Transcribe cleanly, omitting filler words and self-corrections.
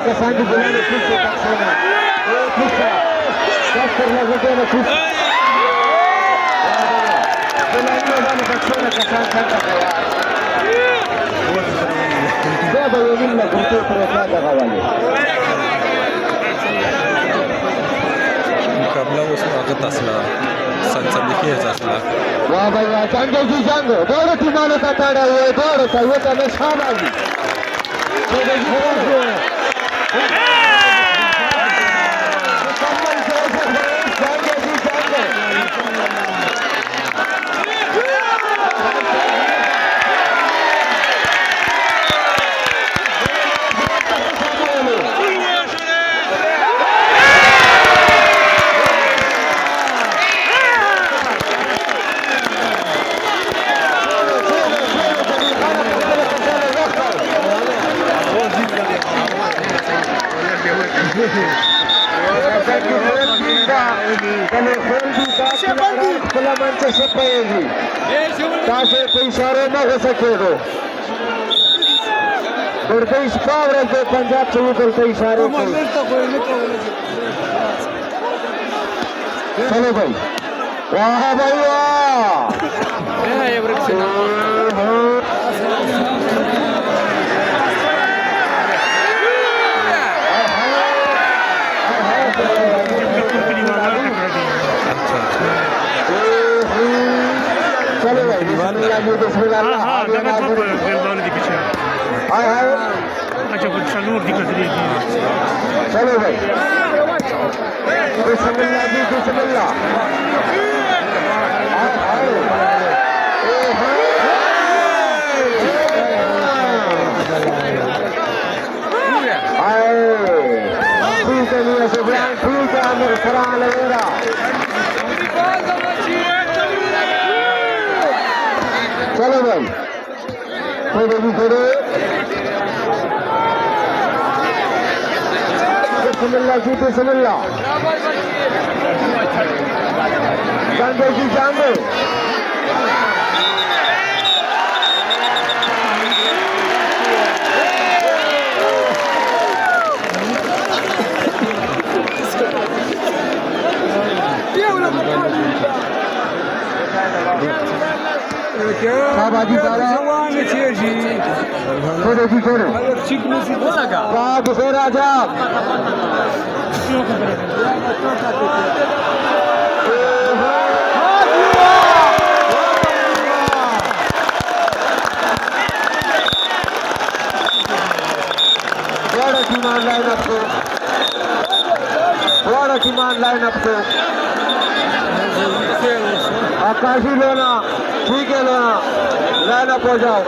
Kasandi Gulani Kusa Kaksana. Kusa. Kasper Lazadena Kusa. Gulani Lazadena Kaksana Kasan Kanta Kaya. Baba Yemina Kutu Prasada Kawali. मुकाबला उसमें असला संसदीय असला वाह भैया चांगे जी चांगे बड़ो टीमानो का ताड़ा हुआ है बड़ो था वो तो मैं शाबाशी चांगे जी पंजाब चाहिए बोलते इशारे चलो भाई वाह भाई चलो भाई चलो भाई चलो भाई थोड़े भी थोड़े बिस्मिल्लाह जी बिस्मिल्लाह जांगे जी जांगे शाबाजी थोड़े जी थोड़े राजा लाइन अप को आकाशी लोना ठीक है लोना लाइन अप हो जाओ